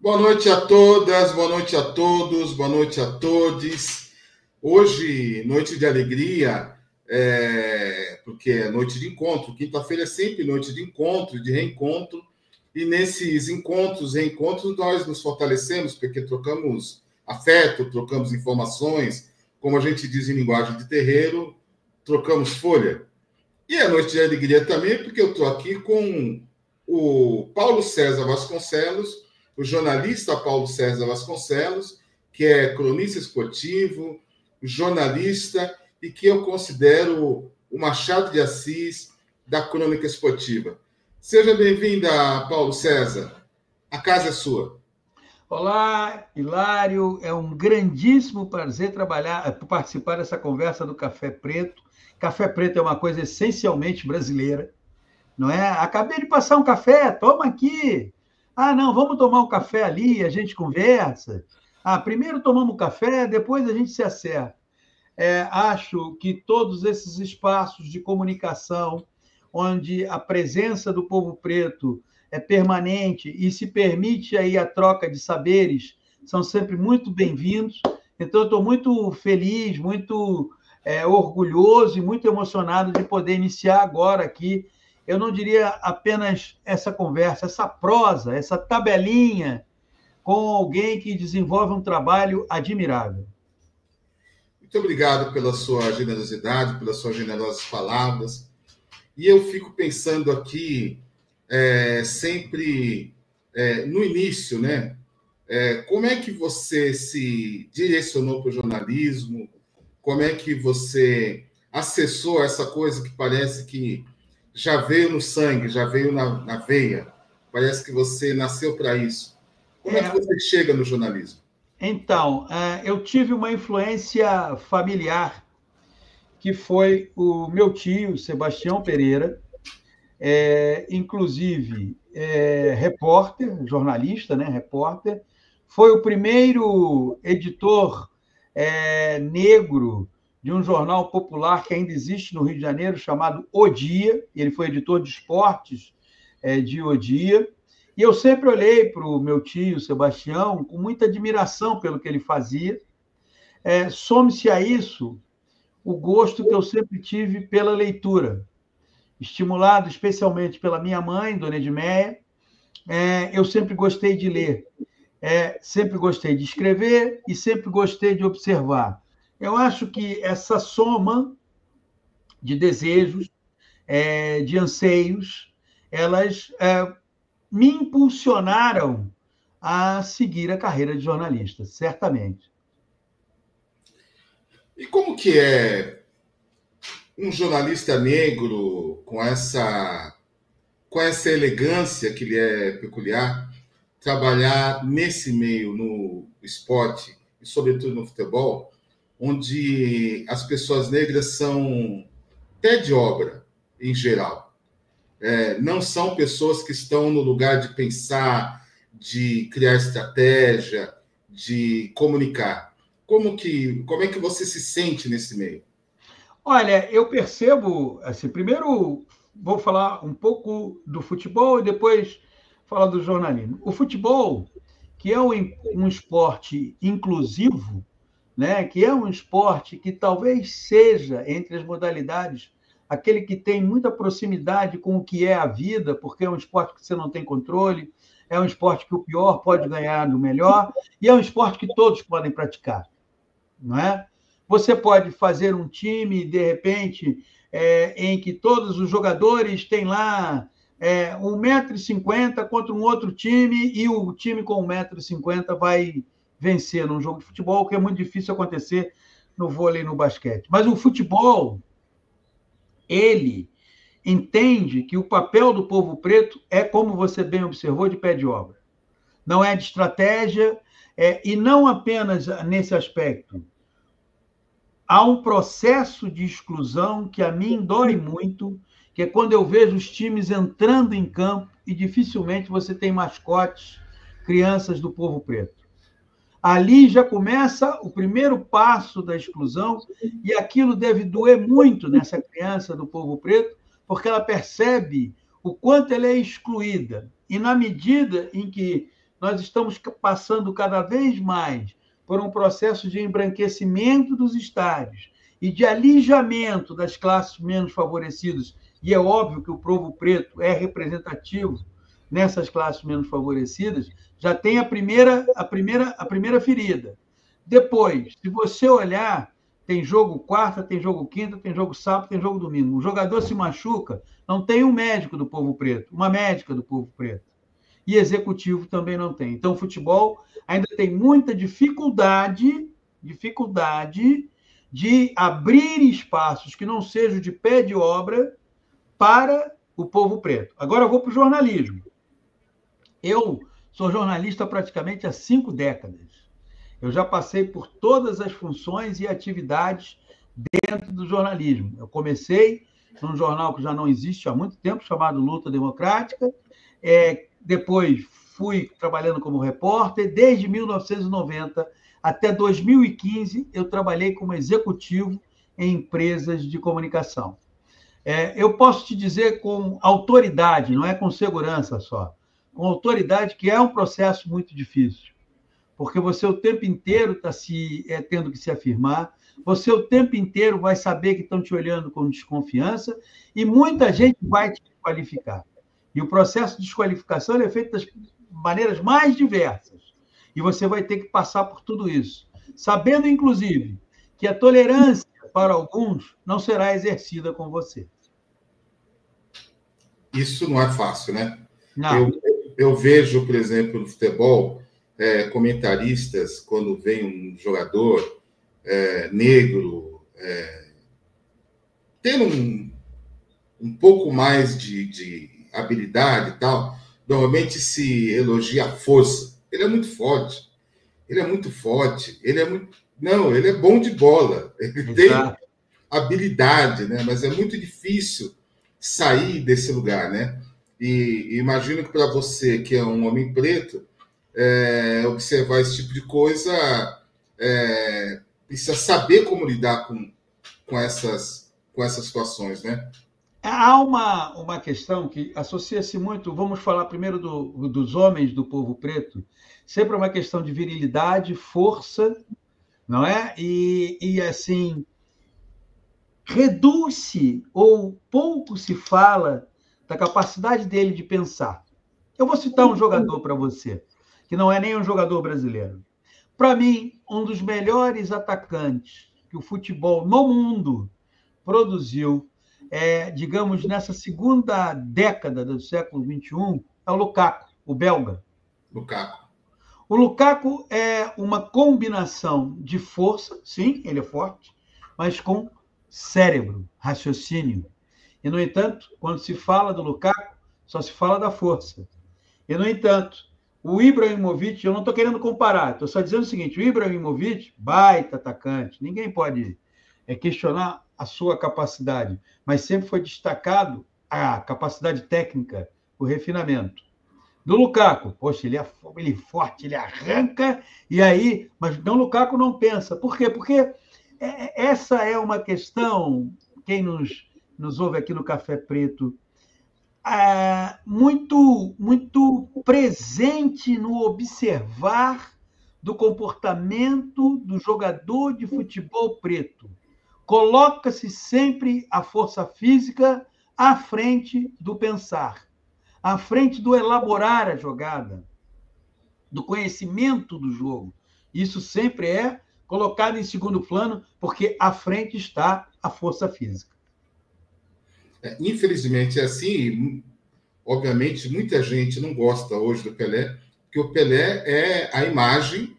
Boa noite a todas, boa noite a todos, boa noite a todos. Hoje, noite de alegria, porque é noite de encontro. Quinta-feira é sempre noite de encontro, de reencontro. E nesses encontros, reencontros, nós nos fortalecemos, porque trocamos afeto, trocamos informações, como a gente diz em linguagem de terreiro, trocamos folha. E é noite de alegria também, porque eu estou aqui com o Paulo César Vasconcelos, o jornalista Paulo César Vasconcelos, que é cronista esportivo, jornalista e que eu considero o Machado de Assis da crônica esportiva. Seja bem-vinda, Paulo César. A casa é sua. Olá, Hilário. É um grandíssimo prazer participar dessa conversa do Café Preto. Café Preto é uma coisa essencialmente brasileira, não é? Acabei de passar um café, toma aqui. Ah, não, vamos tomar um café ali, a gente conversa. Ah, primeiro tomamos um café, depois a gente se acerta. Acho que todos esses espaços de comunicação, onde a presença do povo preto é permanente e se permite aí a troca de saberes, são sempre muito bem-vindos. Então, eu estou muito feliz, muito orgulhoso e muito emocionado de poder iniciar agora aqui. Eu não diria apenas essa conversa, essa prosa, essa tabelinha com alguém que desenvolve um trabalho admirável. Muito obrigado pela sua generosidade, pelas suas generosas palavras. E eu fico pensando aqui, sempre no início, né? Como é que você se direcionou para o jornalismo? Como é que você acessou essa coisa que parece que já veio no sangue, já veio na veia? Parece que você nasceu para isso. Como é que você chega no jornalismo? Então, eu tive uma influência familiar, que foi o meu tio, Sebastião Pereira, inclusive repórter, jornalista, né, repórter, foi o primeiro editor negro de um jornal popular que ainda existe no Rio de Janeiro, chamado O Dia. Ele foi editor de esportes de O Dia. E eu sempre olhei para o meu tio, Sebastião, com muita admiração pelo que ele fazia. Some-se a isso o gosto que eu sempre tive pela leitura, estimulado especialmente pela minha mãe, Dona Edmeia. Eu sempre gostei de ler, sempre gostei de escrever e sempre gostei de observar. Eu acho que essa soma de desejos, de anseios, elas me impulsionaram a seguir a carreira de jornalista, certamente. E como que é um jornalista negro com essa elegância que lhe é peculiar, trabalhar nesse meio, no esporte, e sobretudo no futebol, onde as pessoas negras são pé de obra, em geral. Não são pessoas que estão no lugar de pensar, de criar estratégia, de comunicar. Como é que você se sente nesse meio? Olha, eu percebo, assim, primeiro vou falar um pouco do futebol e depois falar do jornalismo. O futebol, que é um esporte inclusivo, né, que é um esporte que talvez seja, entre as modalidades, aquele que tem muita proximidade com o que é a vida, porque é um esporte que você não tem controle, é um esporte que o pior pode ganhar do melhor, e é um esporte que todos podem praticar, não é? Você pode fazer um time, de repente, em que todos os jogadores têm lá 1,50 m contra um outro time, e o time com 1,50 m vai vencer num jogo de futebol, que é muito difícil acontecer no vôlei e no basquete. Mas o futebol, ele entende que o papel do povo preto é, como você bem observou, de pé de obra. Não é de estratégia, e não apenas nesse aspecto. Há um processo de exclusão que a mim dói muito, que é quando eu vejo os times entrando em campo e dificilmente você tem mascotes, crianças do povo preto. Ali já começa o primeiro passo da exclusão, e aquilo deve doer muito nessa criança do povo preto, porque ela percebe o quanto ela é excluída. E na medida em que nós estamos passando cada vez mais por um processo de embranquecimento dos estádios e de alijamento das classes menos favorecidas, e é óbvio que o povo preto é representativo nessas classes menos favorecidas, já tem a primeira ferida. Depois, se você olhar, tem jogo quarta, tem jogo quinta, tem jogo sábado, tem jogo domingo. O jogador se machuca, não tem um médico do povo preto, uma médica do povo preto. E executivo também não tem. Então, o futebol ainda tem muita dificuldade de abrir espaços que não sejam de pé de obra para o povo preto. Agora eu vou para o jornalismo. Eu sou jornalista praticamente há 5 décadas. Eu já passei por todas as funções e atividades dentro do jornalismo. Eu comecei num jornal que já não existe há muito tempo, chamado Luta Democrática. Depois fui trabalhando como repórter. Desde 1990 até 2015, eu trabalhei como executivo em empresas de comunicação. Eu posso te dizer com autoridade, não é com segurança só, com autoridade, que é um processo muito difícil, porque você o tempo inteiro está tendo que se afirmar, você o tempo inteiro vai saber que estão te olhando com desconfiança e muita gente vai te desqualificar. E o processo de desqualificação é feito das maneiras mais diversas. E você vai ter que passar por tudo isso, sabendo, inclusive, que a tolerância para alguns não será exercida com você. Isso não é fácil, né? Não. Eu vejo, por exemplo, no futebol, comentaristas, quando vem um jogador negro, tendo um pouco mais de habilidade e tal, normalmente se elogia a força. Ele é muito forte. Ele é muito forte. Não, ele é bom de bola. Ele tem habilidade, né? Mas é muito difícil sair desse lugar, né? E imagino que para você, que é um homem preto, observar esse tipo de coisa, precisa saber como lidar com essas situações, né? Há uma questão que associa-se muito, vamos falar primeiro dos homens do povo preto, sempre uma questão de virilidade, força, não é? E assim, reduz-se ou pouco se fala da capacidade dele de pensar. Eu vou citar um jogador para você, que não é nem um jogador brasileiro. Para mim, um dos melhores atacantes que o futebol no mundo produziu, digamos, nessa segunda década do século XXI, é o Lukaku, o belga. O Lukaku é uma combinação de força, sim, ele é forte, mas com cérebro, raciocínio. E, no entanto, quando se fala do Lukaku, só se fala da força. E, no entanto, o Ibrahimovic, eu não estou querendo comparar, estou só dizendo o seguinte, o Ibrahimovic, baita atacante, ninguém pode questionar a sua capacidade, mas sempre foi destacado a capacidade técnica, o refinamento. Do Lukaku, poxa, ele é forte, ele arranca, e aí, mas não, o Lukaku não pensa. Por quê? Porque essa é uma questão, quem nos ouve aqui no Café Preto, muito, muito presente no observar do comportamento do jogador de futebol preto. Coloca-se sempre a força física à frente do pensar, à frente do elaborar a jogada, do conhecimento do jogo. Isso sempre é colocado em segundo plano, porque à frente está a força física. Infelizmente é assim. Obviamente, muita gente não gosta hoje do Pelé, porque o Pelé é a imagem,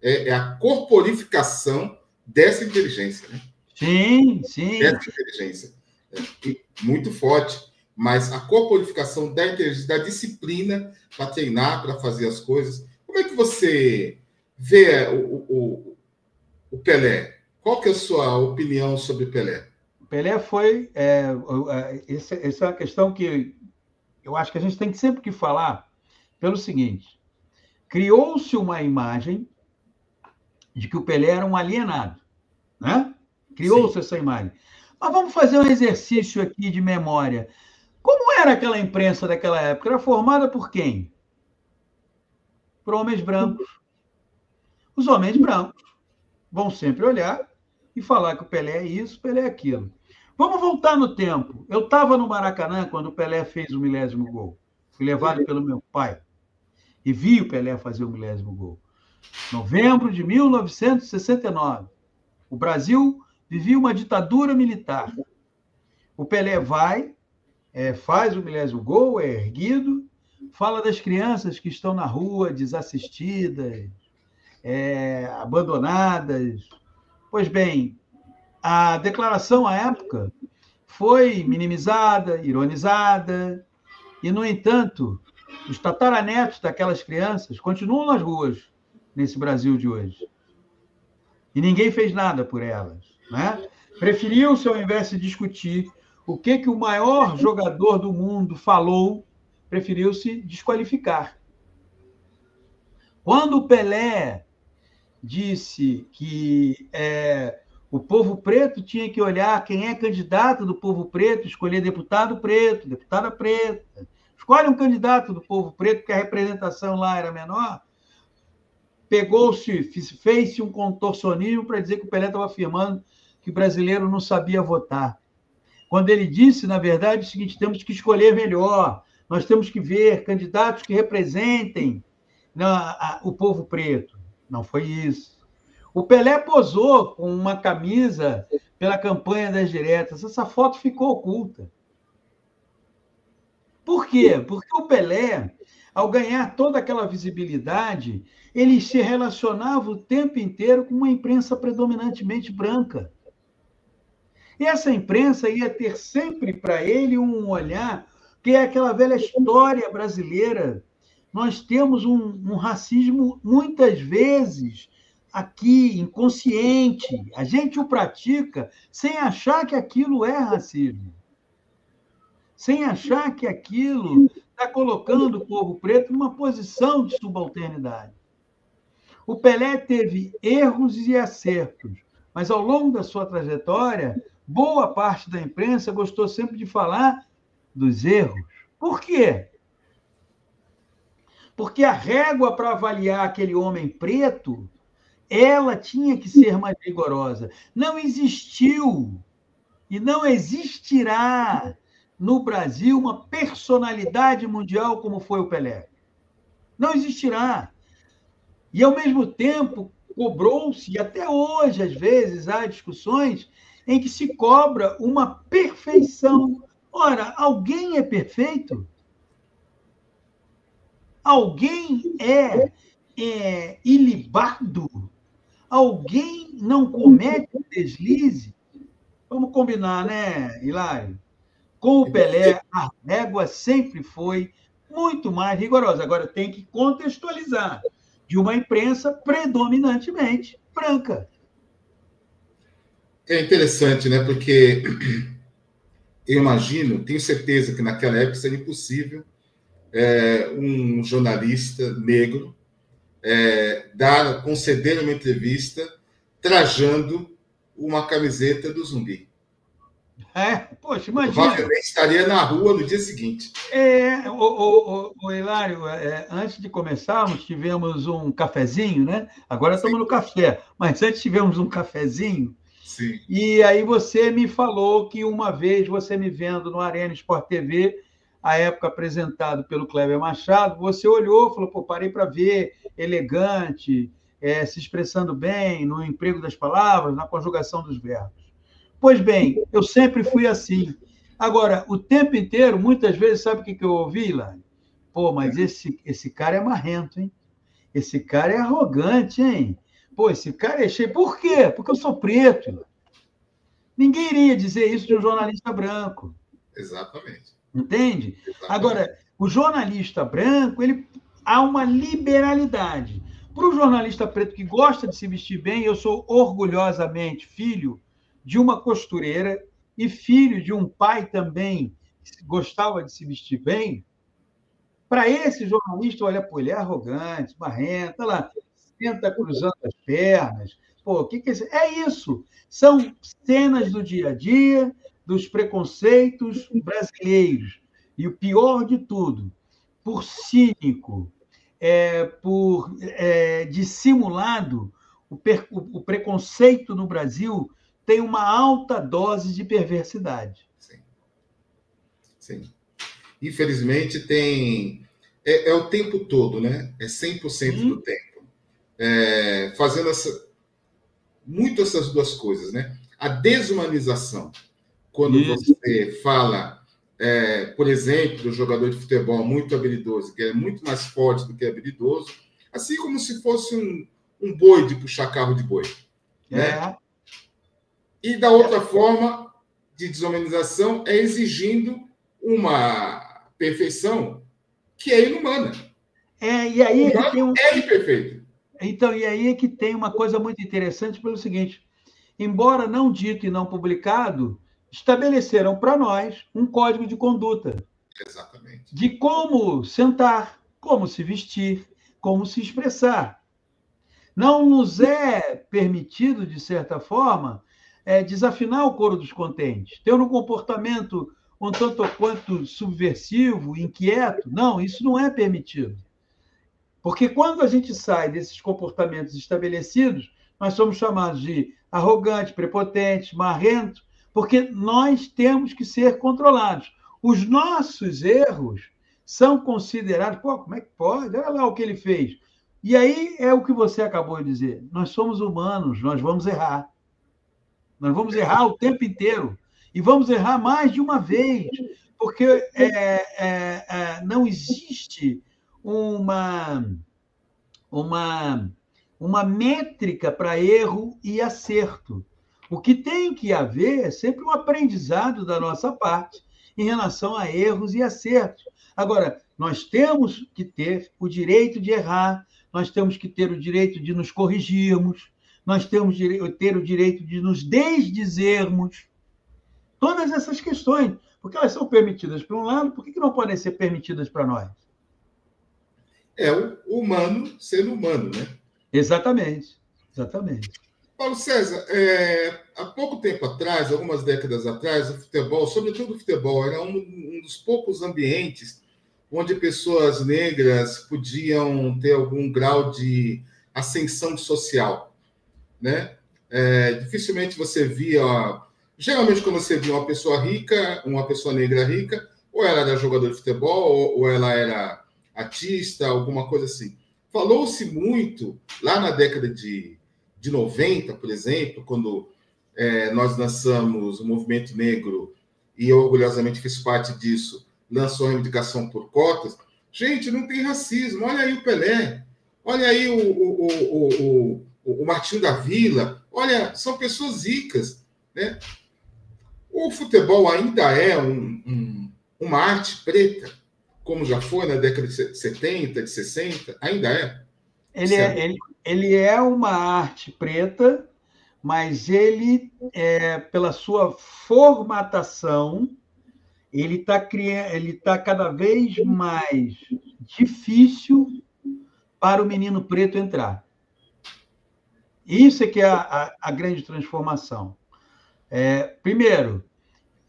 é a corporificação dessa inteligência, né? Sim, sim. Dessa inteligência. Muito forte. Mas a corporificação da inteligência, da disciplina para treinar, para fazer as coisas. Como é que você vê o Pelé? Qual que é a sua opinião sobre o Pelé? Pelé foi... essa é uma questão que eu acho que a gente tem sempre que falar pelo seguinte. Criou-se uma imagem de que o Pelé era um alienado, né? Criou-se essa imagem. Mas vamos fazer um exercício aqui de memória. Como era aquela imprensa daquela época? Era formada por quem? por homens brancos. Os homens brancos vão sempre olhar e falar que o Pelé é isso, o Pelé é aquilo. Vamos voltar no tempo. Eu estava no Maracanã quando o Pelé fez o 1000º gol. Fui levado pelo meu pai e vi o Pelé fazer o 1000º gol. Novembro de 1969. O Brasil vivia uma ditadura militar. O Pelé vai, faz o 1000º gol, é erguido, fala das crianças que estão na rua, desassistidas, abandonadas. Pois bem, a declaração à época foi minimizada, ironizada, e, no entanto, os tataranetos daquelas crianças continuam nas ruas nesse Brasil de hoje. E ninguém fez nada por elas, né? Preferiu-se, ao invés de discutir o que o maior jogador do mundo falou, preferiu-se desqualificar. Quando o Pelé disse que o povo preto tinha que olhar quem é candidato do povo preto, escolher deputado preto, deputada preta. Escolhe um candidato do povo preto, porque a representação lá era menor. Fez-se um contorcionismo para dizer que o Pelé estava afirmando que o brasileiro não sabia votar. Quando ele disse, na verdade, o seguinte: temos que escolher melhor, nós temos que ver candidatos que representem o povo preto. Não foi isso. O Pelé posou com uma camisa pela campanha das diretas. Essa foto ficou oculta. Por quê? Porque o Pelé, ao ganhar toda aquela visibilidade, ele se relacionava o tempo inteiro com uma imprensa predominantemente branca. E essa imprensa ia ter sempre para ele um olhar, que é aquela velha história brasileira. Nós temos um racismo, muitas vezes, aqui, inconsciente. A gente o pratica sem achar que aquilo é racismo. Sem achar que aquilo está colocando o povo preto numa posição de subalternidade. O Pelé teve erros e acertos, mas, ao longo da sua trajetória, boa parte da imprensa gostou sempre de falar dos erros. Por quê? Porque a régua para avaliar aquele homem preto, ela tinha que ser mais rigorosa. Não existiu e não existirá no Brasil uma personalidade mundial como foi o Pelé. Não existirá. E, ao mesmo tempo, cobrou-se, e até hoje, às vezes, há discussões em que se cobra uma perfeição. Ora, alguém é perfeito? Alguém é ilibado? Alguém não comete deslize? Vamos combinar, né, Hilário? Com o Pelé, a régua sempre foi muito mais rigorosa. Agora, tem que contextualizar, de uma imprensa predominantemente branca. É interessante, né? Porque eu imagino, tenho certeza que naquela época seria impossível um jornalista negro conceder uma entrevista trajando uma camiseta do Zumbi. Poxa, imagina. Provavelmente estaria na rua no dia seguinte. Hilário, antes de começarmos, tivemos um cafezinho, né? Agora estamos no café, mas antes tivemos um cafezinho. Sim. E aí você me falou que uma vez, você me vendo no Arena Sport TV, à época apresentado pelo Kleber Machado, você olhou e falou: pô, parei para ver, elegante, se expressando bem no emprego das palavras, na conjugação dos verbos. Pois bem, eu sempre fui assim. Agora, o tempo inteiro, muitas vezes, sabe o que eu ouvi, Lá? Pô, mas esse cara é marrento, hein? Esse cara é arrogante, hein? Pô, esse cara é cheio. Por quê? Porque eu sou preto. Ninguém iria dizer isso de um jornalista branco. Exatamente. Entende? Exatamente. Agora, o jornalista branco, há uma liberalidade. Para o jornalista preto que gosta de se vestir bem, eu sou orgulhosamente filho de uma costureira e filho de um pai também que gostava de se vestir bem. Para esse jornalista, olha, pô, ele é arrogante, marrento, olha lá, senta cruzando as pernas. Pô, o que é isso? É isso. São cenas do dia a dia, dos preconceitos brasileiros. E o pior de tudo, por cínico, por dissimulado, o preconceito no Brasil tem uma alta dose de perversidade. Sim. Sim. Infelizmente, é o tempo todo, né? É 100% do tempo. Fazendo muito essas duas coisas, né? A desumanização, quando você fala, por exemplo, do jogador de futebol muito habilidoso, que é muito mais forte do que habilidoso, assim como se fosse um boi de puxar carro de boi. Né? E da outra forma de desumanização é exigindo uma perfeição que é inumana. E aí é imperfeito. Então, e aí é que tem uma coisa muito interessante pelo seguinte: embora não dito e não publicado, estabeleceram para nós um código de conduta. Exatamente. De como sentar, como se vestir, como se expressar. Não nos é permitido, de certa forma, desafinar o coro dos contentes, ter um comportamento um tanto ou quanto subversivo, inquieto. Não, isso não é permitido. Porque quando a gente sai desses comportamentos estabelecidos, nós somos chamados de arrogante, prepotente, marrento, porque nós temos que ser controlados. Os nossos erros são considerados, como é que pode? Olha lá o que ele fez. E aí é o que você acabou de dizer. Nós somos humanos, nós vamos errar. Nós vamos errar o tempo inteiro. E vamos errar mais de uma vez, porque não existe uma métrica para erro e acerto. O que tem que haver é sempre um aprendizado da nossa parte em relação a erros e acertos. Agora, nós temos que ter o direito de errar, nós temos que ter o direito de nos corrigirmos, nós temos que ter o direito de nos desdizermos. Todas essas questões, porque elas são permitidas para um lado, por que não podem ser permitidas para nós? É o humano sendo humano, né? Exatamente. Paulo César, há pouco tempo atrás, algumas décadas atrás, o futebol, sobretudo o futebol, era um dos poucos ambientes onde pessoas negras podiam ter algum grau de ascensão social, né? Dificilmente você via, geralmente quando você via uma pessoa rica, uma pessoa negra rica, ou ela era jogador de futebol, ou ela era artista, alguma coisa assim. Falou-se muito, lá na década de 90, por exemplo, quando nós lançamos o Movimento Negro, e eu orgulhosamente fiz parte disso, lançou a reivindicação por cotas. Gente, não tem racismo. Olha aí o Pelé, olha aí o Martinho da Vila, olha, são pessoas ricas, né? O futebol ainda é uma arte preta, como já foi na década de 70, de 60, ainda é. Ele é uma arte preta, mas ele, pela sua formatação, ele está cada vez mais difícil para o menino preto entrar. Isso é que é a grande transformação. Primeiro,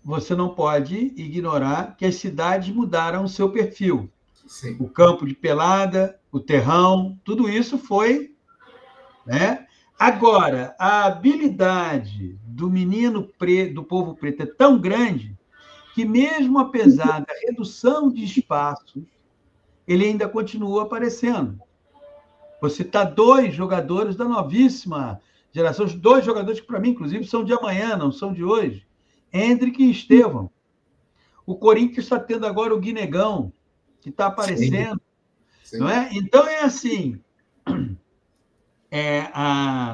você não pode ignorar que as cidades mudaram o seu perfil. Sim. O campo de pelada, o terrão, tudo isso foi, né? Agora, a habilidade do menino preto, do povo preto, é tão grande que, mesmo apesar da redução de espaços, ele ainda continua aparecendo. Vou citar 2 jogadores da novíssima geração, 2 jogadores que, para mim, inclusive, são de amanhã, não são de hoje. Hendrick e Estevão. O Corinthians está tendo agora o Guinegão, que está aparecendo. Sim. Não é? Então, é assim,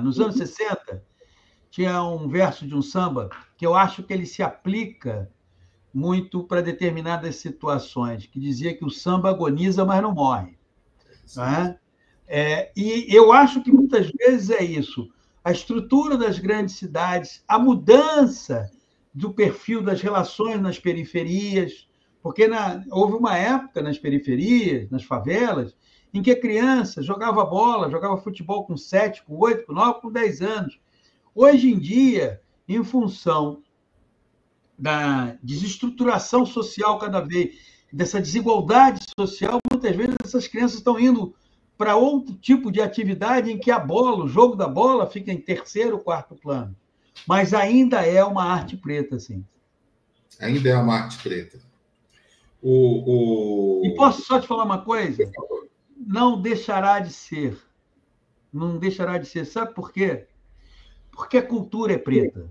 nos anos 60, tinha um verso de um samba que eu acho que ele se aplica muito para determinadas situações, que dizia que o samba agoniza, mas não morre. Não é? E eu acho que muitas vezes é isso. A estrutura das grandes cidades, a mudança do perfil das relações nas periferias, porque houve uma época nas periferias, nas favelas, em que a criança jogava bola, jogava futebol com 7, com 8, com 9, com 10 anos. Hoje em dia, em função da desestruturação social cada vez, dessa desigualdade social, muitas vezes essas crianças estão indo para outro tipo de atividade em que a bola, o jogo da bola, fica em terceiro, quarto plano. Mas ainda é uma arte preta, sim. Ainda é uma arte preta. E posso só te falar uma coisa? Não deixará de ser. Não deixará de ser. Sabe por quê? Porque a cultura é preta.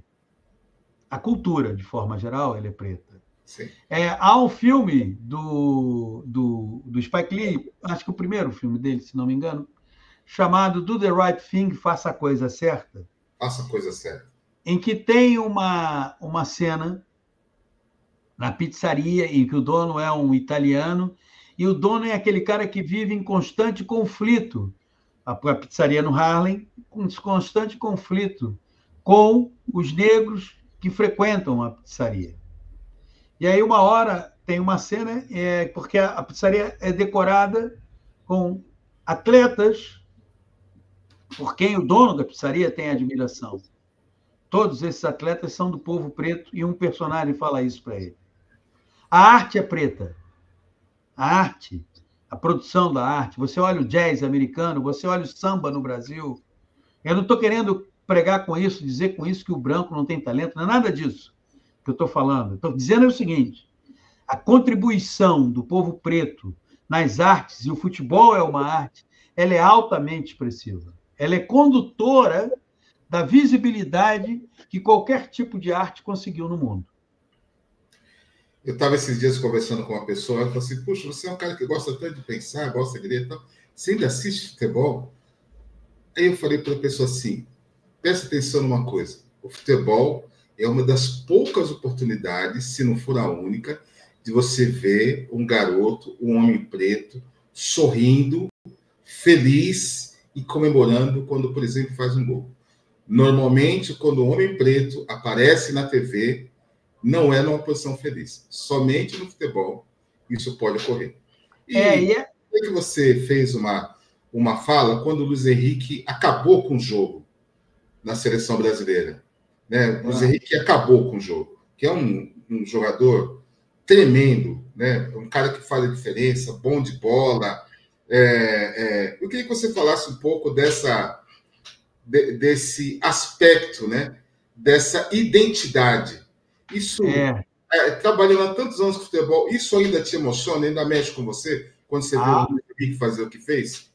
A cultura, de forma geral, ela é preta. Há um filme do Spike Lee, acho que o primeiro filme dele, se não me engano, chamado Do the Right Thing, Faça a Coisa Certa. Faça a Coisa Certa. Em que tem uma cena na pizzaria em que o dono é um italiano e o dono é aquele cara que vive em constante conflito. A pizzaria no Harlem, com constante conflito com os negros que frequentam a pizzaria. E aí, uma hora, tem uma cena, porque a pizzaria é decorada com atletas por quem o dono da pizzaria tem admiração. Todos esses atletas são do povo preto e um personagem fala isso para ele. A arte é preta. A arte, a produção da arte. Você olha o jazz americano, você olha o samba no Brasil. Eu não estou querendo pregar com isso, dizer com isso que o branco não tem talento, não é nada disso que eu estou falando. Estou dizendo o seguinte: a contribuição do povo preto nas artes, e o futebol é uma arte, ela é altamente expressiva. Ela é condutora da visibilidade que qualquer tipo de arte conseguiu no mundo. Eu estava esses dias conversando com uma pessoa, ela falou assim, puxa, você é um cara que gosta tanto de pensar, gosta de ler, então, você ainda assiste futebol? Aí eu falei para a pessoa assim, presta atenção numa coisa, o futebol é uma das poucas oportunidades, se não for a única, de você ver um garoto, um homem preto, sorrindo, feliz e comemorando quando, por exemplo, faz um gol. Normalmente, quando um homem preto aparece na TV, não é numa posição feliz. Somente no futebol isso pode ocorrer. E que você fez uma fala quando o Luiz Henrique acabou com o jogo na seleção brasileira. Né? O Luiz Henrique acabou com o jogo, que é um jogador tremendo, né? Um cara que faz a diferença, bom de bola. Eu queria que você falasse um pouco desse aspecto, né? Dessa identidade. Isso, trabalhando há tantos anos com futebol, isso ainda te emociona, ainda mexe com você, quando você vê o Luiz Henrique fazer o que fez?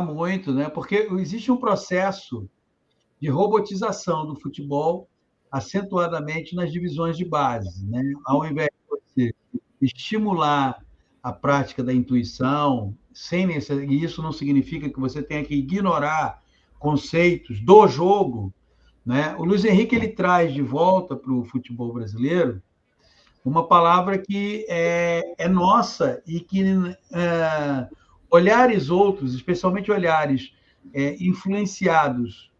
Muito, né? Porque existe um processo de robotização do futebol acentuadamente nas divisões de base, né? Ao invés de você estimular a prática da intuição, e isso não significa que você tenha que ignorar conceitos do jogo, né? O Luiz Henrique ele traz de volta para o futebol brasileiro uma palavra que é nossa e que olhares outros, especialmente olhares influenciados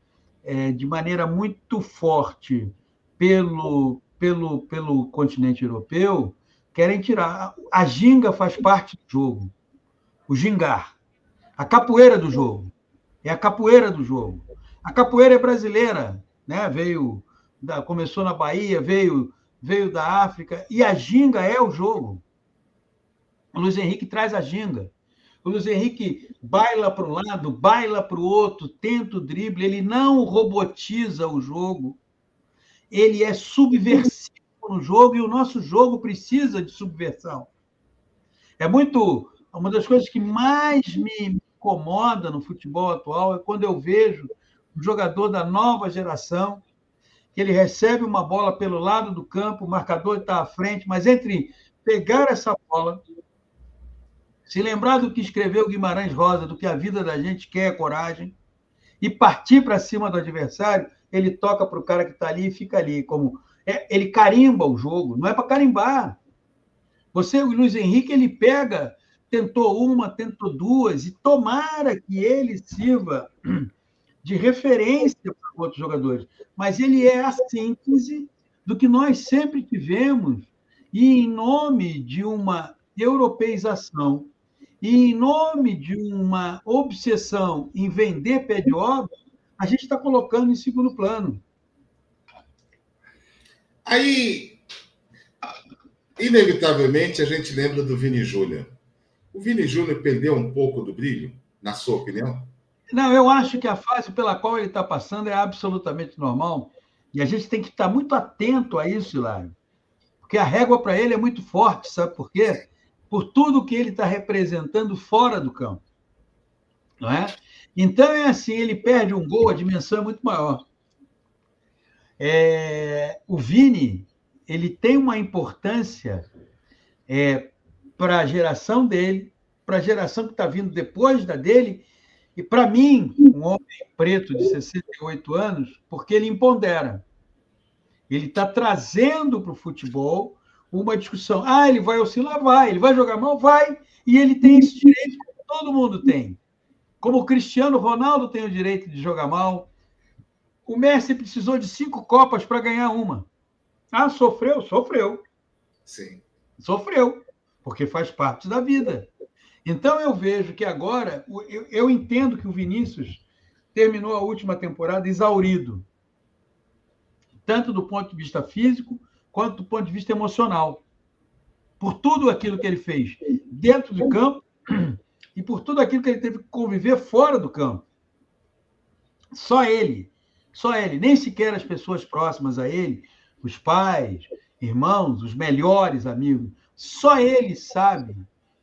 de maneira muito forte pelo continente europeu, querem tirar. A ginga faz parte do jogo. O gingar. A capoeira do jogo. É a capoeira do jogo. A capoeira é brasileira, né? Começou na Bahia, veio da África, e a ginga é o jogo. O Luiz Henrique traz a ginga. O Luiz Henrique baila para um lado, baila para o outro, tenta o drible, ele não robotiza o jogo, ele é subversivo no jogo e o nosso jogo precisa de subversão. Uma das coisas que mais me incomoda no futebol atual é quando eu vejo um jogador da nova geração que ele recebe uma bola pelo lado do campo, o marcador está à frente, mas entre pegar essa bola, se lembrar do que escreveu Guimarães Rosa, do que a vida da gente quer é coragem, e partir para cima do adversário, ele toca para o cara que está ali e fica ali. Ele carimba o jogo, não é para carimbar. O Luiz Henrique, ele pega, tentou uma, tentou duas, e tomara que ele sirva de referência para outros jogadores. Mas ele é a síntese do que nós sempre tivemos, e em nome de uma europeização, e em nome de uma obsessão em vender pé de obra, a gente está colocando em segundo plano. Aí, inevitavelmente, a gente lembra do Vini Júnior. O Vini Júnior perdeu um pouco do brilho? na sua opinião? Não, eu acho que a fase pela qual ele está passando é absolutamente normal. E a gente tem que estar muito atento a isso, Hilário. Porque a régua para ele é muito forte, sabe por quê? Por tudo que ele está representando fora do campo. Não é? Então é assim, ele perde um gol, a dimensão é muito maior. O Vini, ele tem uma importância para a geração dele, para a geração que está vindo depois da dele, e para mim, um homem preto de 68 anos, porque ele empodera. Ele está trazendo para o futebol uma discussão. Ah, ele vai oscilar? Vai. Ele vai jogar mal? Vai. E ele tem esse direito que todo mundo tem. Como o Cristiano Ronaldo tem o direito de jogar mal. O Messi precisou de 5 Copas para ganhar uma. Ah, sofreu? Sofreu. Sim. Sofreu, porque faz parte da vida. Então, eu vejo que agora, eu entendo que o Vinícius terminou a última temporada exaurido, tanto do ponto de vista físico, quanto do ponto de vista emocional, por tudo aquilo que ele fez dentro do campo e por tudo aquilo que ele teve que conviver fora do campo. Só ele, nem sequer as pessoas próximas a ele, os pais, irmãos, os melhores amigos, só ele sabe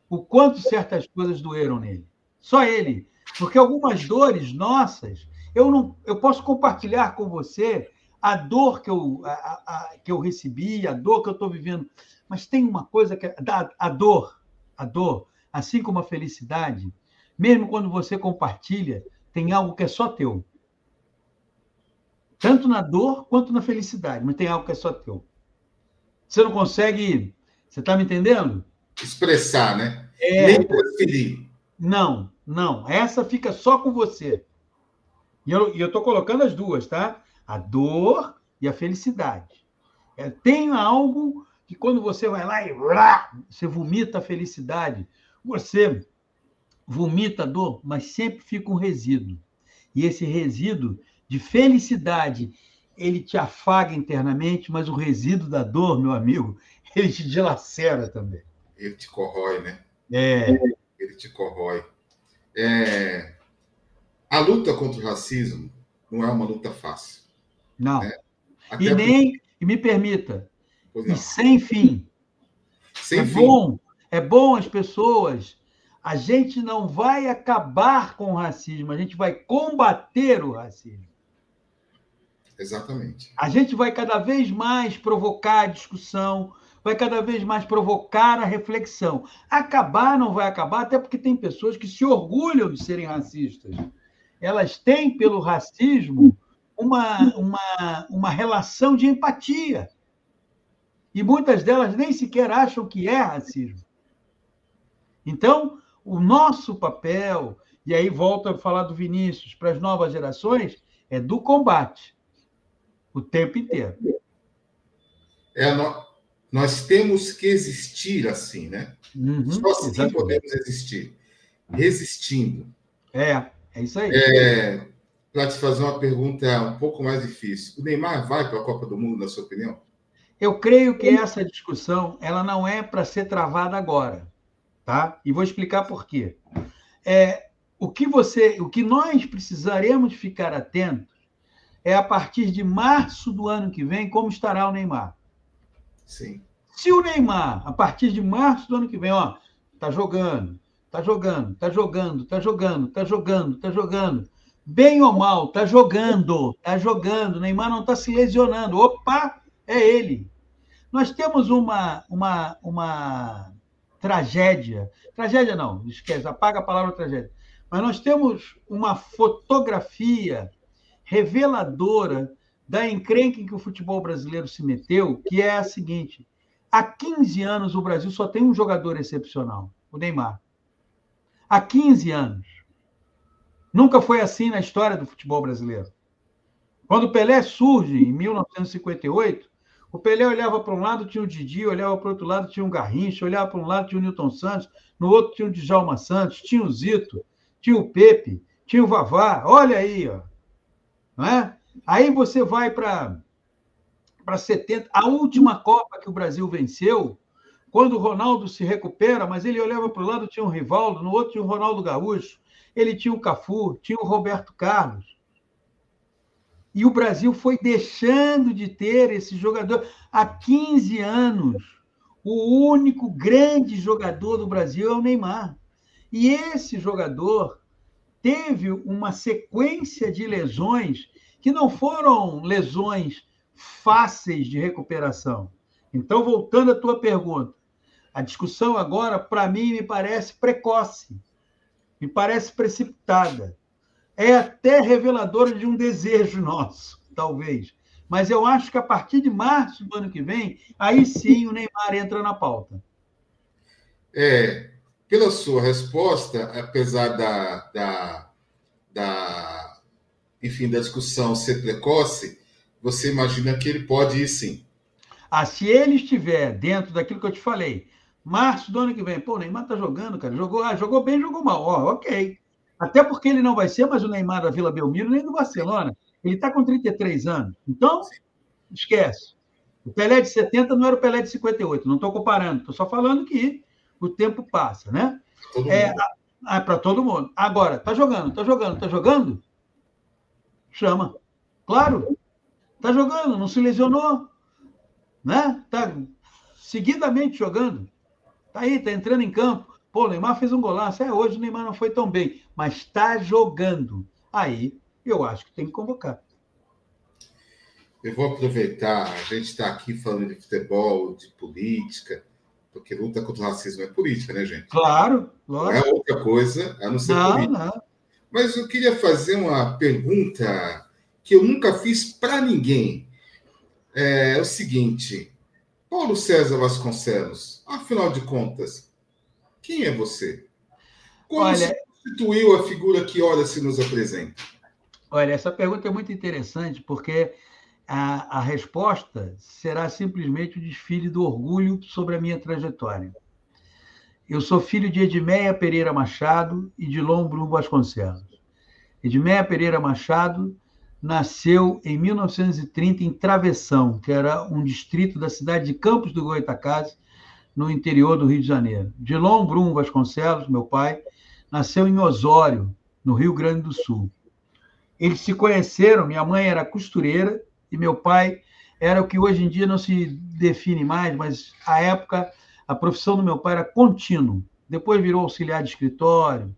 o quanto certas coisas doeram nele. Só ele. Porque algumas dores nossas, eu posso compartilhar com você a dor que eu recebi, a dor que eu estou vivendo. Mas tem uma coisa que a dor, assim como a felicidade, mesmo quando você compartilha, tem algo que é só teu. Tanto na dor quanto na felicidade, mas tem algo que é só teu. Você não consegue... Você está me entendendo? Expressar, né? Nem transferir. Não. Essa fica só com você. E eu estou colocando as duas, tá? A dor e a felicidade. Tem algo que quando você vai lá e você vomita a felicidade, você vomita a dor, mas sempre fica um resíduo. E esse resíduo de felicidade, ele te afaga internamente, mas o resíduo da dor, meu amigo, ele te dilacera também. Ele te corrói, né? Ele te corrói. A luta contra o racismo não é uma luta fácil. Não. Né? E me permita, e sem fim. Sem fim. É bom as pessoas... A gente não vai acabar com o racismo, a gente vai combater o racismo. Exatamente. A gente vai cada vez mais provocar a discussão, vai cada vez mais provocar a reflexão. Acabar não vai acabar, até porque tem pessoas que se orgulham de serem racistas. Elas têm, pelo racismo, uma relação de empatia. E muitas delas nem sequer acham que é racismo. Então, o nosso papel, e aí volto a falar do Vinícius, para as novas gerações, é do combate, o tempo inteiro. Nós temos que existir assim, né? Só assim exatamente. Podemos existir. Resistindo. É isso aí. Para te fazer uma pergunta um pouco mais difícil. O Neymar vai para a Copa do Mundo, na sua opinião? Eu creio que essa discussão ela não é para ser travada agora. Tá? E vou explicar por quê. O que nós precisaremos ficar atentos é a partir de março do ano que vem, como estará o Neymar. Sim. Se o Neymar, a partir de março do ano que vem, tá jogando, bem ou mal, tá jogando, o Neymar não está se lesionando, opa, é ele. Nós temos uma tragédia não, esquece, apaga a palavra tragédia, mas nós temos uma fotografia reveladora da encrenca em que o futebol brasileiro se meteu, que é a seguinte: há 15 anos o Brasil só tem um jogador excepcional, o Neymar. Há 15 anos. Nunca foi assim na história do futebol brasileiro. Quando o Pelé surge, em 1958, o Pelé olhava para um lado, tinha o Didi, olhava para o outro lado, tinha um Garrincha, olhava para um lado, tinha o Nilton Santos, no outro tinha o Djalma Santos, tinha o Zito, tinha o Pepe, tinha o Vavá, olha aí, ó. Não é? Aí você vai para 70, a última Copa que o Brasil venceu, quando o Ronaldo se recupera, mas ele olhava para o lado, tinha um Rivaldo, no outro tinha o Ronaldo Gaúcho, ele tinha o Cafu, tinha o Roberto Carlos. E o Brasil foi deixando de ter esse jogador. Há 15 anos, o único grande jogador do Brasil é o Neymar. E esse jogador teve uma sequência de lesões que não foram lesões fáceis de recuperação. Então, voltando à tua pergunta, a discussão agora, para mim, me parece precoce, me parece precipitada. É até reveladora de um desejo nosso, talvez. Mas eu acho que a partir de março do ano que vem, aí sim o Neymar entra na pauta. Pela sua resposta, apesar enfim, da discussão ser precoce, você imagina que ele pode ir sim. Se ele estiver dentro daquilo que eu te falei, março do ano que vem, o Neymar tá jogando, cara, jogou bem, jogou mal, ok. Até porque ele não vai ser mais o Neymar da Vila Belmiro nem do Barcelona. Ele está com 33 anos. Então, esquece. O Pelé de 70 não era o Pelé de 58. Não estou comparando. Estou só falando que o tempo passa, né? Para todo mundo. Agora, tá jogando? Chama. Claro. Tá jogando, não se lesionou. Né? Tá seguidamente jogando. Tá aí, tá entrando em campo. O Neymar fez um golaço. Hoje o Neymar não foi tão bem, mas está jogando. Aí, eu acho que tem que convocar. Eu vou aproveitar, a gente está aqui falando de futebol, de política, porque luta contra o racismo é política, né, gente? Claro, lógico. Não é outra coisa a não ser política. Não. Mas eu queria fazer uma pergunta que eu nunca fiz para ninguém. É o seguinte, Paulo César Vasconcelos, afinal de contas, quem é você? Como se constituiu a figura que ora se nos apresenta? Olha, essa pergunta é muito interessante, porque a resposta será simplesmente o desfile do orgulho sobre a minha trajetória. Eu sou filho de Edmeia Pereira Machado e de Lom Brum Vasconcelos. Edmeia Pereira Machado nasceu em 1930 em Travessão, que era um distrito da cidade de Campos do Goytacazes, no interior do Rio de Janeiro. Dilon Brum Vasconcelos, meu pai, nasceu em Osório, no Rio Grande do Sul. Eles se conheceram, minha mãe era costureira e meu pai era o que hoje em dia não se define mais, mas à época a profissão do meu pai era contínuo. Depois virou auxiliar de escritório.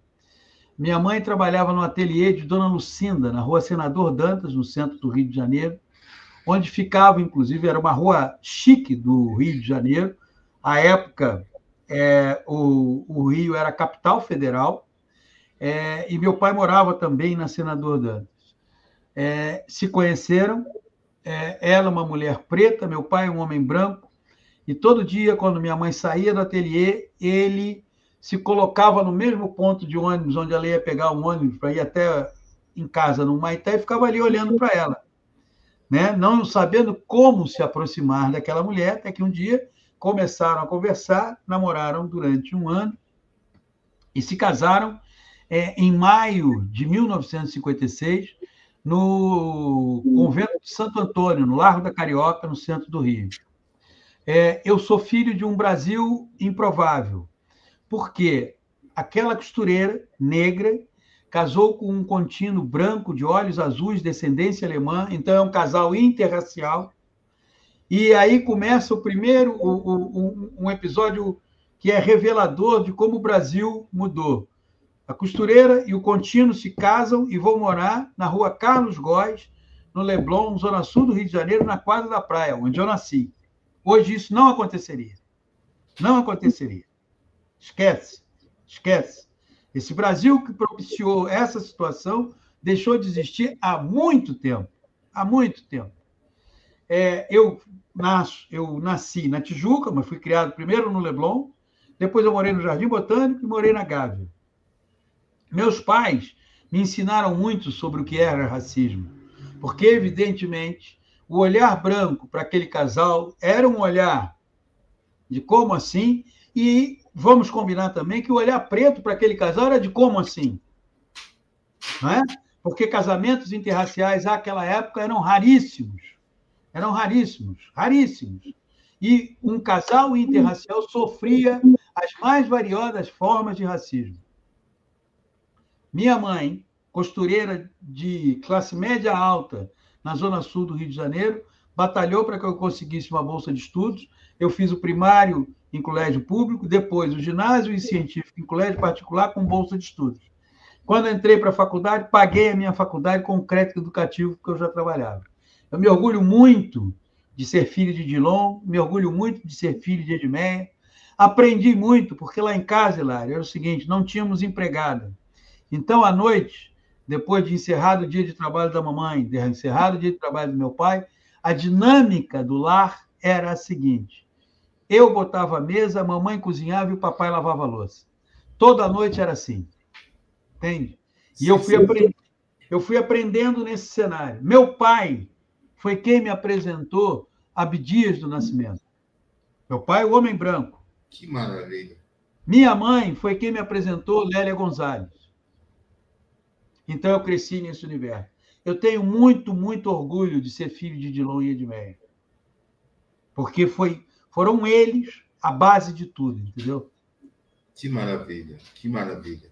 Minha mãe trabalhava no ateliê de Dona Lucinda, na rua Senador Dantas, no centro do Rio de Janeiro, onde ficava, inclusive, era uma rua chique do Rio de Janeiro. À época, o Rio era a capital federal, e meu pai morava também na Senador Dantas. Se conheceram, ela uma mulher preta, meu pai um homem branco, e todo dia, quando minha mãe saía do ateliê, ele se colocava no mesmo ponto de ônibus, onde ela ia pegar um ônibus para ir até em casa, no Maitá, e ficava ali olhando para ela, né? Não sabendo como se aproximar daquela mulher, até que um dia começaram a conversar, namoraram durante um ano e se casaram em maio de 1956, no convento de Santo Antônio, no Largo da Carioca, no centro do Rio. Eu sou filho de um Brasil improvável, porque aquela costureira negra casou com um contínuo branco de olhos azuis, descendência alemã, então é um casal interracial. E aí começa o primeiro, um episódio que é revelador de como o Brasil mudou. A costureira e o contínuo se casam e vão morar na rua Carlos Góes, no Leblon, zona sul do Rio de Janeiro, na quadra da praia, onde eu nasci. Hoje isso não aconteceria. Não aconteceria. Esquece. Esse Brasil que propiciou essa situação deixou de existir há muito tempo. Há muito tempo. Eu nasci na Tijuca, mas fui criado primeiro no Leblon, depois eu morei no Jardim Botânico e morei na Gávea. Meus pais me ensinaram muito sobre o que era racismo, porque, evidentemente, o olhar branco para aquele casal era um olhar de como assim, e vamos combinar também que o olhar preto para aquele casal era de como assim, não é? Porque casamentos interraciais àquela época eram raríssimos, raríssimos. E um casal interracial sofria as mais variadas formas de racismo. Minha mãe, costureira de classe média alta na Zona Sul do Rio de Janeiro, batalhou para que eu conseguisse uma bolsa de estudos. Eu fiz o primário em colégio público, depois o ginásio e científico em colégio particular com bolsa de estudos. Quando entrei para a faculdade, paguei a minha faculdade com o crédito educativo que eu já trabalhava. Eu me orgulho muito de ser filho de Dilon, me orgulho muito de ser filho de Edmeia. Aprendi muito, porque lá em casa, Hilário, era o seguinte, não tínhamos empregada. Então, à noite, depois de encerrado o dia de trabalho da mamãe, de encerrado o dia de trabalho do meu pai, a dinâmica do lar era a seguinte: eu botava a mesa, a mamãe cozinhava e o papai lavava a louça. Toda noite era assim, entende? E eu fui aprendendo nesse cenário. Meu pai foi quem me apresentou Abdias do Nascimento. Meu pai, o homem branco. Que maravilha. Minha mãe foi quem me apresentou Lélia Gonzalez. Então, eu cresci nesse universo. Eu tenho muito, muito orgulho de ser filho de Dilon e Edmeia. Porque foram eles a base de tudo, entendeu? Que maravilha, que maravilha.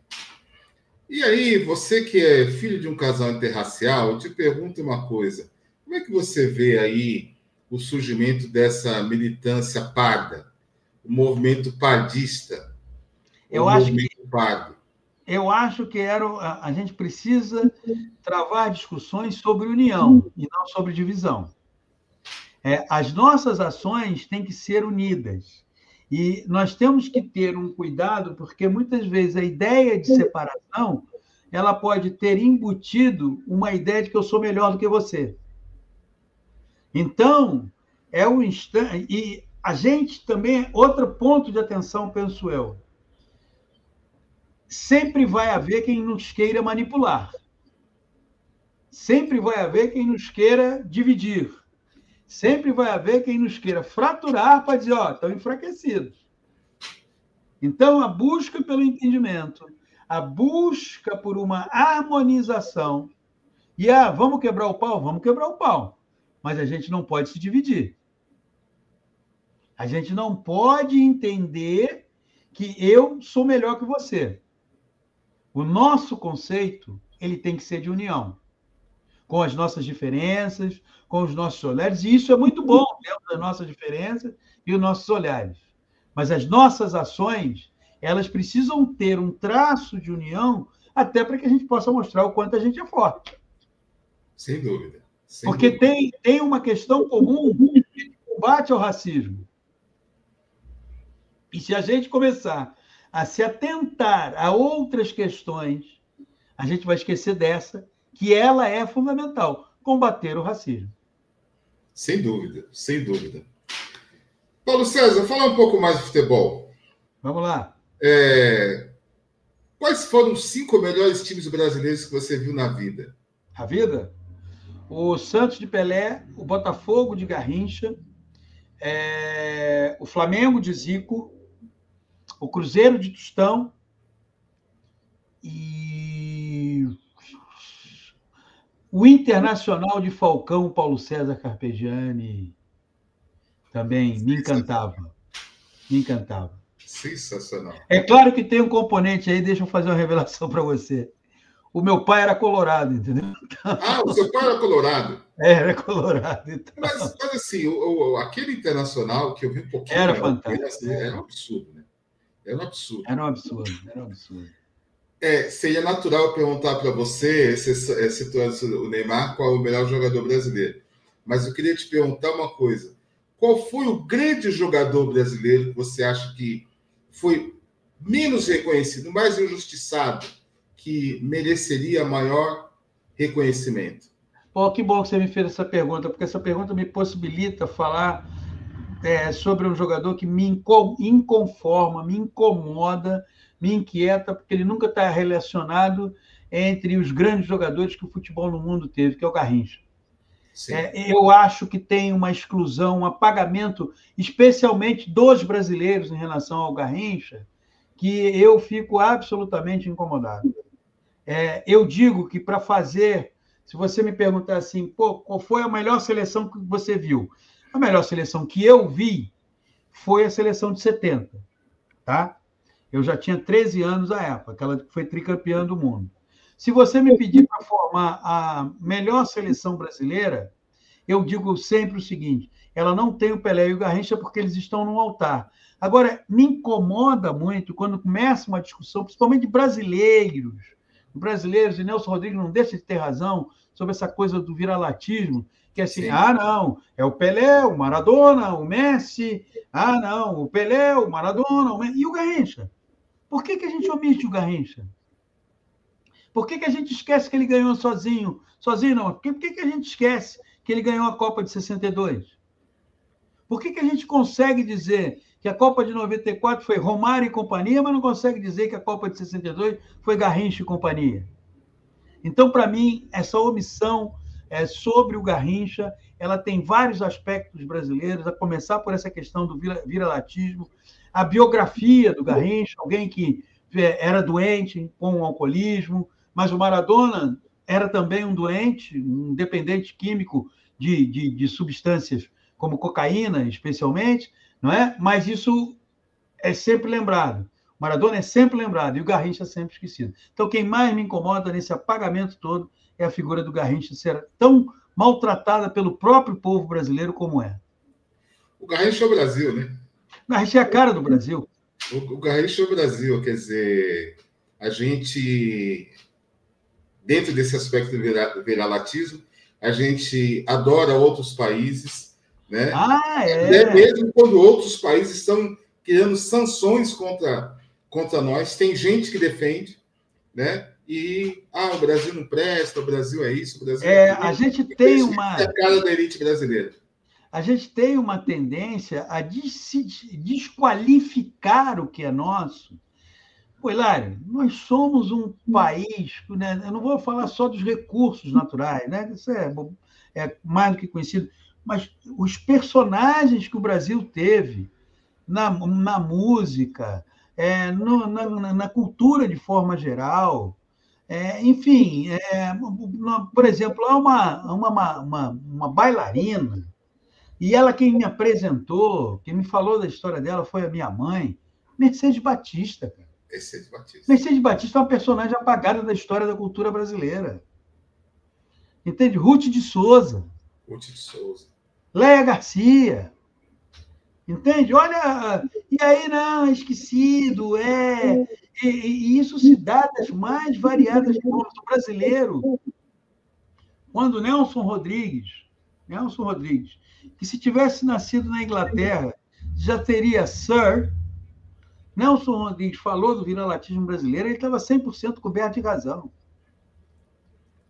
E aí, você que é filho de um casal interracial, eu te pergunto uma coisa. Como é que você vê aí o surgimento dessa militância parda, o movimento pardista, Eu acho que a gente precisa travar discussões sobre união e não sobre divisão. As nossas ações têm que ser unidas. E nós temos que ter um cuidado, porque muitas vezes a ideia de separação ela pode ter embutido uma ideia de que eu sou melhor do que você. Então, é um instante. E a gente também, outro ponto de atenção, penso eu, sempre vai haver quem nos queira manipular. Sempre vai haver quem nos queira dividir. Sempre vai haver quem nos queira fraturar para dizer, ó, estão enfraquecidos. Então, a busca pelo entendimento, a busca por uma harmonização, e vamos quebrar o pau? Vamos quebrar o pau. Mas a gente não pode se dividir. A gente não pode entender que eu sou melhor que você. O nosso conceito, ele tem que ser de união, com as nossas diferenças, com os nossos olhares, e isso é muito bom, dentro das nossas diferenças e os nossos olhares. Mas as nossas ações, elas precisam ter um traço de união, até para que a gente possa mostrar o quanto a gente é forte. Sem dúvida. Porque tem uma questão comum de combate ao racismo. E se a gente começar a se atentar a outras questões, a gente vai esquecer dessa, que ela é fundamental, combater o racismo. Sem dúvida, sem dúvida. Paulo César, falar um pouco mais de futebol. Vamos lá. Quais foram os 5 melhores times brasileiros que você viu na vida? A vida? O Santos de Pelé, o Botafogo de Garrincha, o Flamengo de Zico, o Cruzeiro de Tostão e o Internacional de Falcão, Paulo César Carpegiani, também me encantava. Me encantava. Sensacional. É claro que tem um componente aí, deixa eu fazer uma revelação para você. O meu pai era colorado, entendeu? O seu pai era colorado? Era colorado. Então... Mas assim, aquele Internacional que eu vi um pouquinho... Era fantástico. Era um absurdo, né? Era um absurdo. Era um absurdo. Seria natural perguntar para você, se o Neymar, qual é o melhor jogador brasileiro. Mas eu queria te perguntar uma coisa. Qual foi o grande jogador brasileiro que você acha que foi menos reconhecido, mais injustiçado, que mereceria maior reconhecimento? Pô, que bom que você me fez essa pergunta, porque essa pergunta me possibilita falar sobre um jogador que me inconforma, me incomoda, me inquieta, porque ele nunca está relacionado entre os grandes jogadores que o futebol no mundo teve, que é o Garrincha. Eu acho que tem uma exclusão, um apagamento, especialmente dos brasileiros em relação ao Garrincha, que eu fico absolutamente incomodado. Eu digo que para fazer, se você me perguntar assim, qual foi a melhor seleção que você viu? A melhor seleção que eu vi foi a seleção de 70, tá? Eu já tinha 13 anos à época, aquela que foi tricampeã do mundo. Se você me pedir para formar a melhor seleção brasileira, eu digo sempre o seguinte: ela não tem o Pelé e o Garrincha porque eles estão no altar. Agora, me incomoda muito quando começa uma discussão, principalmente de brasileiros, e Nelson Rodrigues não deixa de ter razão sobre essa coisa do viralatismo, que é assim, Sim. não, é o Pelé, o Maradona, o Messi, não, o Pelé, o Maradona, o Messi, e o Garrincha? Por que a gente omite o Garrincha? Por que a gente esquece que ele ganhou sozinho? Sozinho não. Por que a gente esquece que ele ganhou a Copa de 62? Por que a gente consegue dizer que a Copa de 94 foi Romário e companhia, mas não consegue dizer que a Copa de 62 foi Garrincha e companhia? Então, para mim, essa omissão sobre o Garrincha, ela tem vários aspectos brasileiros, a começar por essa questão do viralatismo, a biografia do Garrincha, alguém que era doente com o alcoolismo, mas o Maradona era também um doente, um dependente químico de substâncias como cocaína, especialmente, não é? Mas isso é sempre lembrado. O Maradona é sempre lembrado e o Garrincha é sempre esquecido. Então, quem mais me incomoda nesse apagamento todo é a figura do Garrincha ser tão maltratada pelo próprio povo brasileiro como é. O Garrincha é o Brasil, né? O Garrincha é a cara do Brasil. O Garrincha é o Brasil, quer dizer, a gente, dentro desse aspecto do viralatismo, a gente adora outros países, né? Até mesmo quando outros países estão criando sanções contra nós, tem gente que defende, né? E o Brasil não presta, o Brasil é isso, o Brasil é aquilo. A gente tem uma... É a cara da elite brasileira. A gente tem uma tendência a desqualificar o que é nosso. Pô, Hilário, nós somos um país, né? Eu não vou falar só dos recursos naturais, né? Isso é mais do que conhecido, mas os personagens que o Brasil teve na música, na cultura de forma geral, enfim, por exemplo, há uma bailarina, e ela quem me apresentou, quem me falou da história dela foi a minha mãe, Mercedes Batista, cara. Mercedes Batista é uma personagem apagada da história da cultura brasileira. Entende? Ruth de Souza. Léia Garcia. Entende? Olha, e aí não, esquecido, e isso se dá das mais variadas formas. O brasileiro, quando Nelson Rodrigues, que se tivesse nascido na Inglaterra, já teria Sir. Nelson Rodrigues falou do viralatismo brasileiro, ele estava 100% coberto de razão.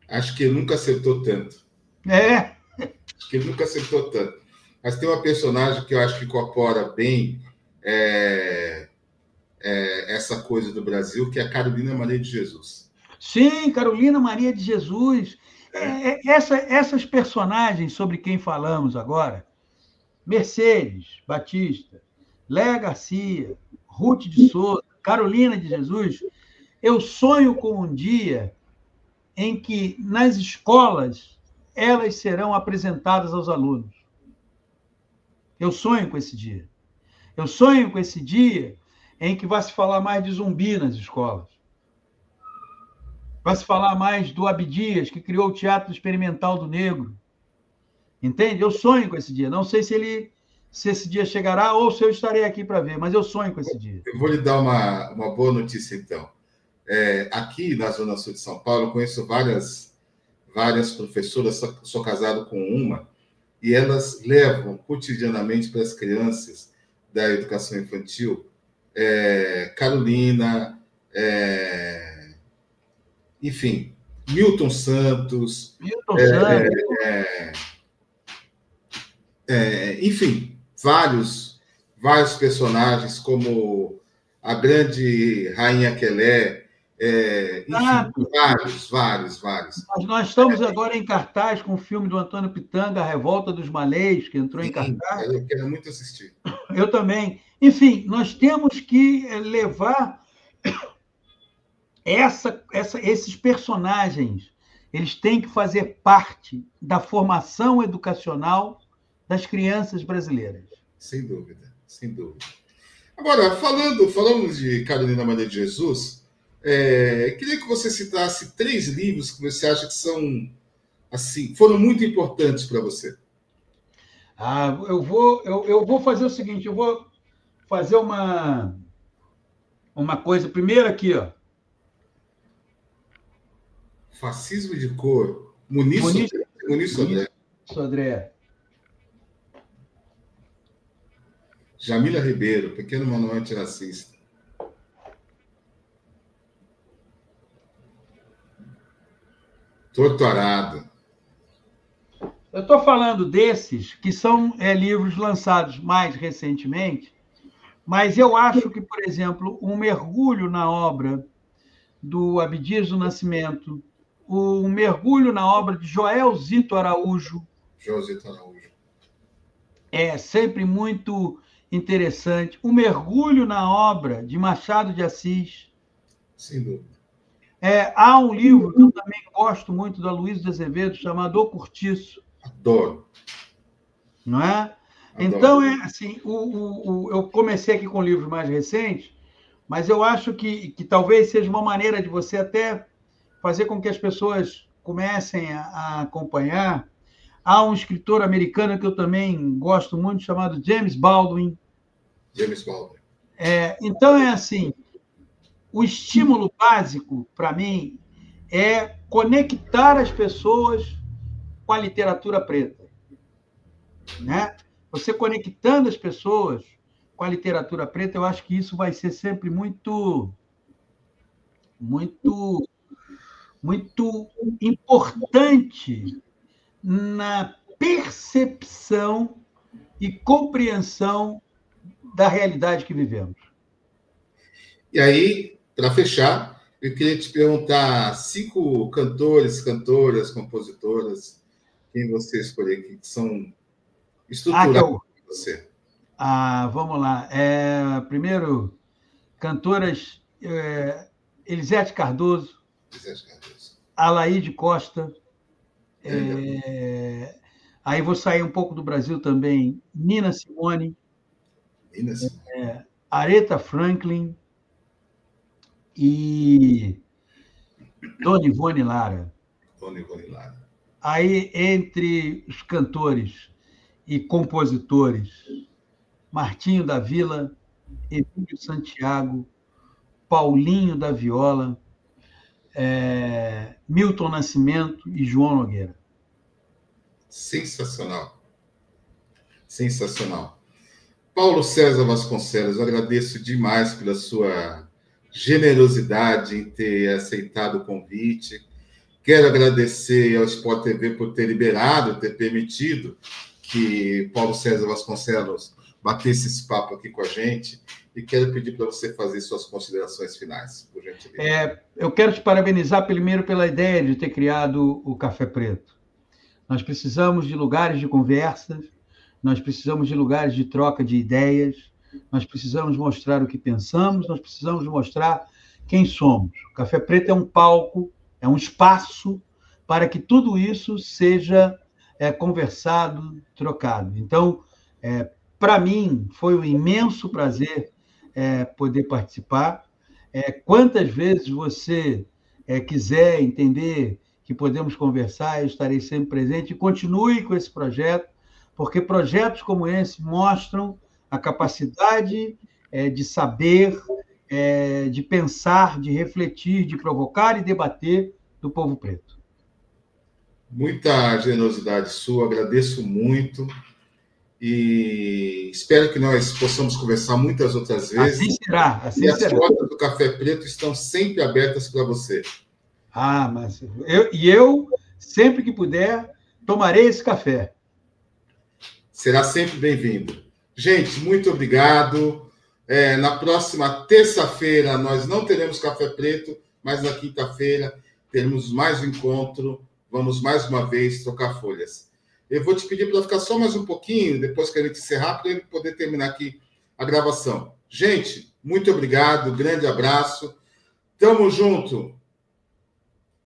Acho que ele nunca acertou tanto. Acho que ele nunca acertou tanto. Mas tem uma personagem que eu acho que incorpora bem essa coisa do Brasil, que é a Carolina Maria de Jesus. Sim, Carolina Maria de Jesus. Essas personagens sobre quem falamos agora, Mercedes Batista, Léia Garcia, Ruth de Souza, Carolina de Jesus, eu sonho com um dia em que, nas escolas, elas serão apresentadas aos alunos. Eu sonho com esse dia. Eu sonho com esse dia em que vai se falar mais de Zumbi nas escolas. Vai se falar mais do Abdias, que criou o Teatro Experimental do Negro. Entende? Eu sonho com esse dia. Não sei se esse dia chegará ou se eu estarei aqui para ver, mas eu sonho com esse dia. Eu vou lhe dar uma boa notícia, então. Aqui na Zona Sul de São Paulo, eu conheço várias professoras, sou casado com uma, e elas levam cotidianamente para as crianças da educação infantil Carolina, enfim, Milton Santos. Enfim, vários personagens, como a grande Rainha Quelé, enfim, vários. Nós estamos agora em cartaz com o filme do Antônio Pitanga, A Revolta dos Malês, que entrou em cartaz. Eu quero muito assistir. Eu também. Enfim, nós temos que levar esses personagens, eles têm que fazer parte da formação educacional das crianças brasileiras. Sem dúvida. Agora, falamos de Carolina Maria de Jesus, Queria que você citasse 3 livros que você acha que são, assim, foram muito importantes para você. Eu vou fazer o seguinte, eu vou fazer uma coisa primeiro aqui, ó. Fascismo de Cor, Muniz Sodré. Sodré. Jamila Ribeiro, Pequeno Manual Antirracista. Torturado. Eu estou falando desses que são livros lançados mais recentemente, mas eu acho que, por exemplo, um mergulho na obra do Abdias do Nascimento, um mergulho na obra de Joel Zito Araújo, é sempre muito interessante. Um mergulho na obra de Machado de Assis. Sem dúvida. Há um livro que eu também gosto muito, da Luiz de Azevedo, chamado O Cortiço. Adoro. Não é? Adoro. Então, assim, eu comecei aqui com livros mais recentes, mas eu acho que talvez seja uma maneira de você até fazer com que as pessoas comecem a acompanhar. Há um escritor americano que eu também gosto muito, chamado James Baldwin. Então, assim, o estímulo básico, para mim, é conectar as pessoas com a literatura preta. Né? Você conectando as pessoas com a literatura preta, eu acho que isso vai ser sempre muito importante na percepção e compreensão da realidade que vivemos. E aí, para fechar, eu queria te perguntar 5 cantores, cantoras, compositoras, quem você escolher que são estruturados para você. Vamos lá. Primeiro, cantoras Elisete Cardoso, Alaide Costa. Aí vou sair um pouco do Brasil também. Nina Simone. Aretha Franklin e Dona Ivone Lara. Aí, entre os cantores e compositores, Martinho da Vila, Emílio Santiago, Paulinho da Viola, Milton Nascimento e João Nogueira. Sensacional. Sensacional. Paulo César Vasconcelos, eu agradeço demais pela sua generosidade em ter aceitado o convite. Quero agradecer ao Sport TV por ter liberado, ter permitido que Paulo César Vasconcelos batesse esse papo aqui com a gente. E quero pedir para você fazer suas considerações finais, por gentileza. Eu quero te parabenizar primeiro pela ideia de ter criado o Café Preto. Nós precisamos de lugares de conversas, nós precisamos de lugares de troca de ideias, nós precisamos mostrar o que pensamos, nós precisamos mostrar quem somos. O Café Preto é um palco, é um espaço para que tudo isso seja conversado, trocado. Então, para mim, foi um imenso prazer poder participar. Quantas vezes você quiser entender que podemos conversar, eu estarei sempre presente. E continue com esse projeto, porque projetos como esse mostram a capacidade de saber, de pensar, de refletir, de provocar e debater do povo preto. Muita generosidade sua, agradeço muito. E espero que nós possamos conversar muitas outras vezes. Assim será. E as portas do Café Preto estão sempre abertas para você. Mas eu, sempre que puder, tomarei esse café. Será sempre bem-vindo. Gente, muito obrigado. Na próxima terça-feira nós não teremos Café Preto, mas na quinta-feira teremos mais um encontro. Vamos mais uma vez trocar folhas. Eu vou te pedir para ficar só mais um pouquinho, depois que a gente encerrar, para ele poder terminar aqui a gravação. Gente, muito obrigado, grande abraço. Tamo junto.